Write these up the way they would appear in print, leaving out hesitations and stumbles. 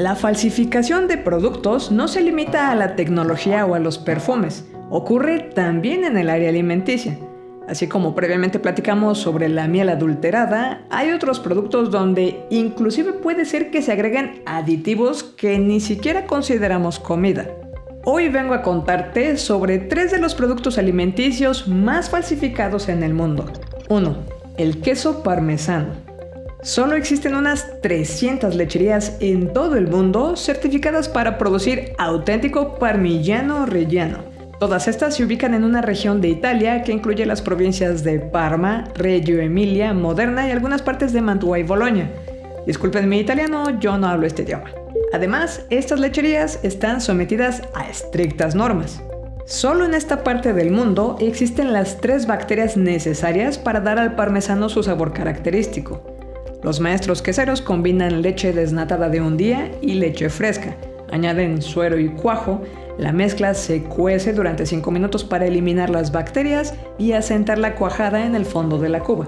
La falsificación de productos no se limita a la tecnología o a los perfumes, ocurre también en el área alimenticia. Así como previamente platicamos sobre la miel adulterada, hay otros productos donde inclusive puede ser que se agreguen aditivos que ni siquiera consideramos comida. Hoy vengo a contarte sobre 3 de los productos alimenticios más falsificados en el mundo. 1. El queso parmesano. Solo existen unas 300 lecherías en todo el mundo certificadas para producir auténtico parmigiano reggiano. Todas estas se ubican en una región de Italia que incluye las provincias de Parma, Reggio Emilia, Modena y algunas partes de Mantua y Bologna. Disculpen mi italiano, yo no hablo este idioma. Además, estas lecherías están sometidas a estrictas normas. Solo en esta parte del mundo existen las 3 bacterias necesarias para dar al parmesano su sabor característico. Los maestros queseros combinan leche desnatada de un día y leche fresca, añaden suero y cuajo. La mezcla se cuece durante 5 minutos para eliminar las bacterias y asentar la cuajada en el fondo de la cuba.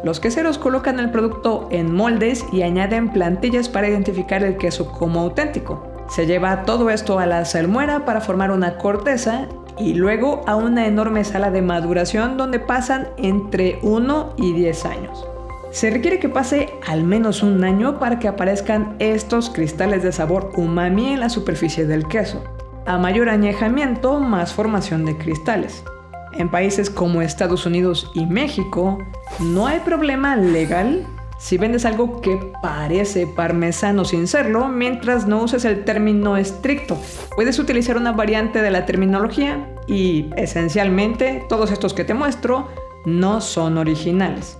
Los queseros colocan el producto en moldes y añaden plantillas para identificar el queso como auténtico. Se lleva todo esto a la salmuera para formar una corteza y luego a una enorme sala de maduración donde pasan entre 1 y 10 años. Se requiere que pase al menos un año para que aparezcan estos cristales de sabor umami en la superficie del queso. A mayor añejamiento, más formación de cristales. En países como Estados Unidos y México, no hay problema legal si vendes algo que parece parmesano sin serlo, mientras no uses el término estricto. Puedes utilizar una variante de la terminología y, esencialmente, todos estos que te muestro no son originales.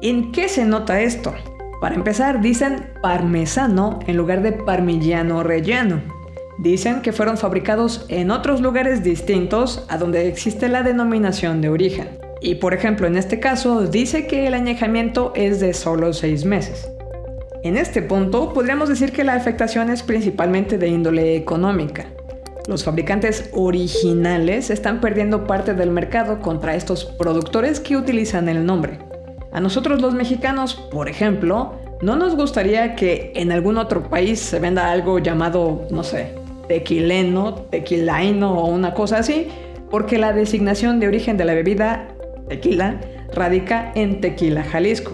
¿En qué se nota esto? Para empezar, dicen parmesano en lugar de parmigiano reggiano. Dicen que fueron fabricados en otros lugares distintos a donde existe la denominación de origen. Y por ejemplo, en este caso, dice que el añejamiento es de solo 6 meses. En este punto, podríamos decir que la afectación es principalmente de índole económica. Los fabricantes originales están perdiendo parte del mercado contra estos productores que utilizan el nombre. A nosotros los mexicanos, por ejemplo, no nos gustaría que en algún otro país se venda algo llamado, no sé, tequileno, tequilaino o una cosa así, porque la designación de origen de la bebida, tequila, radica en Tequila, Jalisco.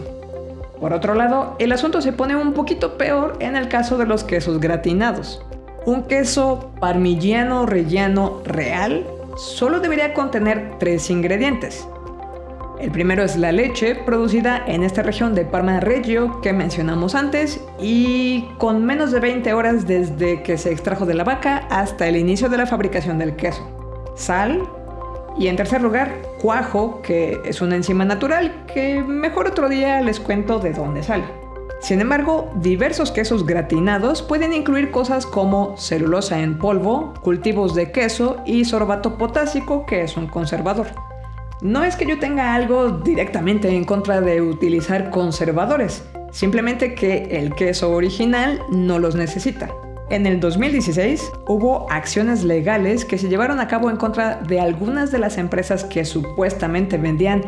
Por otro lado, el asunto se pone un poquito peor en el caso de los quesos gratinados. Un queso parmigiano reggiano real solo debería contener 3 ingredientes. El primero es la leche, producida en esta región de Parma Reggio que mencionamos antes y con menos de 20 horas desde que se extrajo de la vaca hasta el inicio de la fabricación del queso. Sal y en tercer lugar, cuajo, que es una enzima natural que mejor otro día les cuento de dónde sale. Sin embargo, diversos quesos gratinados pueden incluir cosas como celulosa en polvo, cultivos de queso y sorbato potásico, que es un conservador. No es que yo tenga algo directamente en contra de utilizar conservadores, simplemente que el queso original no los necesita. En el 2016 hubo acciones legales que se llevaron a cabo en contra de algunas de las empresas que supuestamente vendían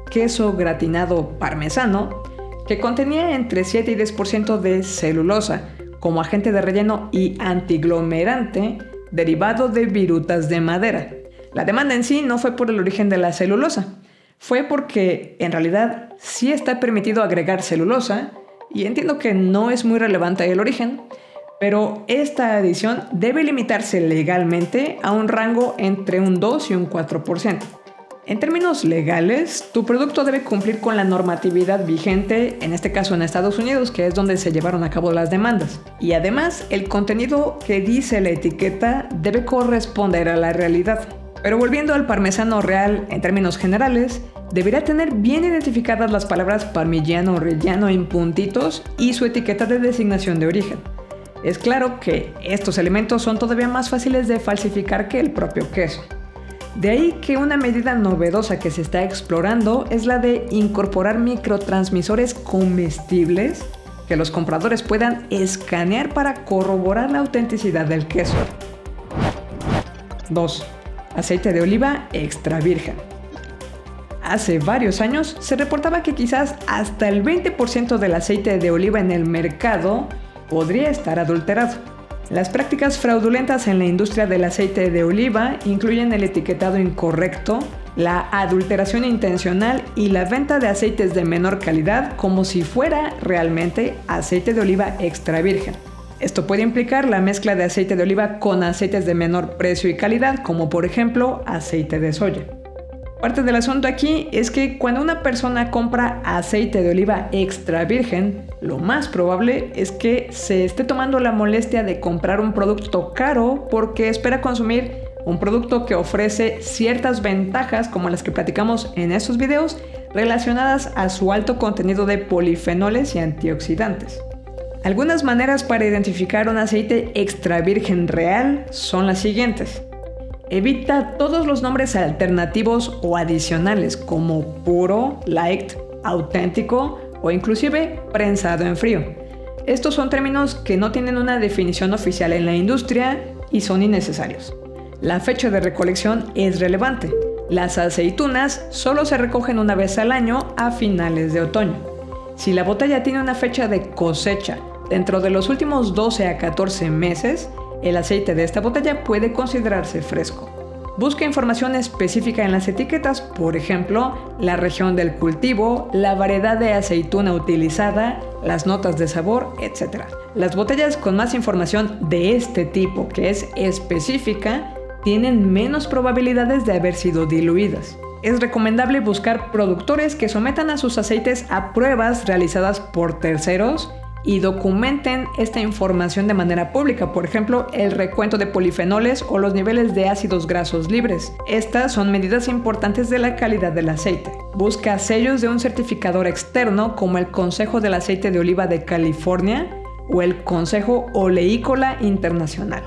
queso gratinado parmesano, que contenía entre 7 y 10% de celulosa como agente de relleno y antiglomerante derivado de virutas de madera. La demanda en sí no fue por el origen de la celulosa, fue porque en realidad sí está permitido agregar celulosa, y entiendo que no es muy relevante el origen, pero esta adición debe limitarse legalmente a un rango entre un 2 y un 4%. En términos legales, tu producto debe cumplir con la normatividad vigente, en este caso en Estados Unidos, que es donde se llevaron a cabo las demandas. Y además, el contenido que dice la etiqueta debe corresponder a la realidad. Pero volviendo al parmesano real, en términos generales, debería tener bien identificadas las palabras parmigiano reggiano en puntitos y su etiqueta de designación de origen. Es claro que estos elementos son todavía más fáciles de falsificar que el propio queso. De ahí que una medida novedosa que se está explorando es la de incorporar microtransmisores comestibles que los compradores puedan escanear para corroborar la autenticidad del queso. 2. Aceite de oliva extra virgen. Hace varios años se reportaba que quizás hasta el 20% del aceite de oliva en el mercado podría estar adulterado. Las prácticas fraudulentas en la industria del aceite de oliva incluyen el etiquetado incorrecto, la adulteración intencional y la venta de aceites de menor calidad como si fuera realmente aceite de oliva extra virgen. Esto puede implicar la mezcla de aceite de oliva con aceites de menor precio y calidad, como por ejemplo aceite de soya. Parte del asunto aquí es que cuando una persona compra aceite de oliva extra virgen, lo más probable es que se esté tomando la molestia de comprar un producto caro porque espera consumir un producto que ofrece ciertas ventajas como las que platicamos en estos videos relacionadas a su alto contenido de polifenoles y antioxidantes. Algunas maneras para identificar un aceite extra virgen real son las siguientes. Evita todos los nombres alternativos o adicionales como puro, light, auténtico o inclusive prensado en frío. Estos son términos que no tienen una definición oficial en la industria y son innecesarios. La fecha de recolección es relevante. Las aceitunas solo se recogen una vez al año a finales de otoño. Si la botella tiene una fecha de cosecha dentro de los últimos 12 a 14 meses, el aceite de esta botella puede considerarse fresco. Busca información específica en las etiquetas, por ejemplo, la región del cultivo, la variedad de aceituna utilizada, las notas de sabor, etc. Las botellas con más información de este tipo, que es específica, tienen menos probabilidades de haber sido diluidas. Es recomendable buscar productores que sometan a sus aceites a pruebas realizadas por terceros y documenten esta información de manera pública, por ejemplo, el recuento de polifenoles o los niveles de ácidos grasos libres. Estas son medidas importantes de la calidad del aceite. Busca sellos de un certificador externo como el Consejo del Aceite de Oliva de California o el Consejo Oleícola Internacional.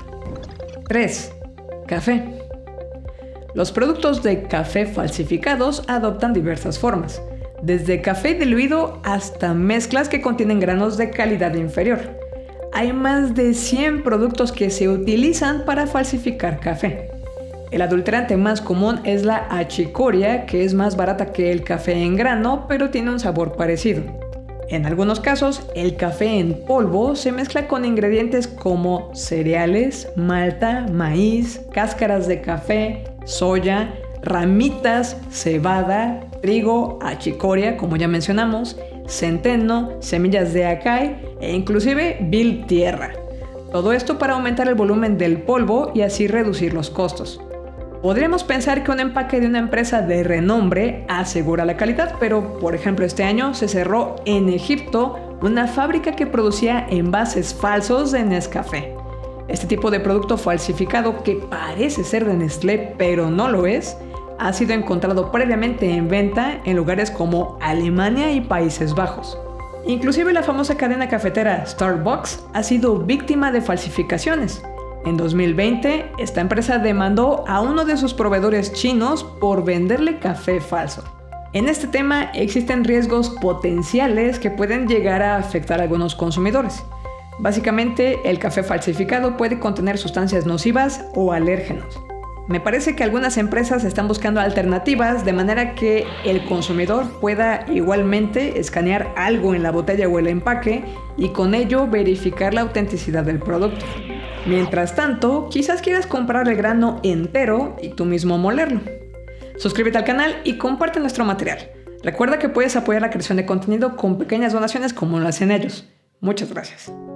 3. Café. Los productos de café falsificados adoptan diversas formas, desde café diluido hasta mezclas que contienen granos de calidad inferior. Hay más de 100 productos que se utilizan para falsificar café. El adulterante más común es la achicoria, que es más barata que el café en grano, pero tiene un sabor parecido. En algunos casos, el café en polvo se mezcla con ingredientes como cereales, malta, maíz, cáscaras de café, soya, ramitas, cebada, trigo, achicoria, como ya mencionamos, centeno, semillas de acai e inclusive vil tierra. Todo esto para aumentar el volumen del polvo y así reducir los costos. Podríamos pensar que un empaque de una empresa de renombre asegura la calidad, pero por ejemplo este año se cerró en Egipto una fábrica que producía envases falsos de Nescafé. Este tipo de producto falsificado que parece ser de Nestlé pero no lo es, ha sido encontrado previamente en venta en lugares como Alemania y Países Bajos. Inclusive la famosa cadena cafetera Starbucks ha sido víctima de falsificaciones. En 2020, esta empresa demandó a uno de sus proveedores chinos por venderle café falso. En este tema existen riesgos potenciales que pueden llegar a afectar a algunos consumidores. Básicamente, el café falsificado puede contener sustancias nocivas o alérgenos. Me parece que algunas empresas están buscando alternativas de manera que el consumidor pueda igualmente escanear algo en la botella o el empaque y con ello verificar la autenticidad del producto. Mientras tanto, quizás quieras comprar el grano entero y tú mismo molerlo. Suscríbete al canal y comparte nuestro material. Recuerda que puedes apoyar la creación de contenido con pequeñas donaciones como lo hacen ellos. Muchas gracias.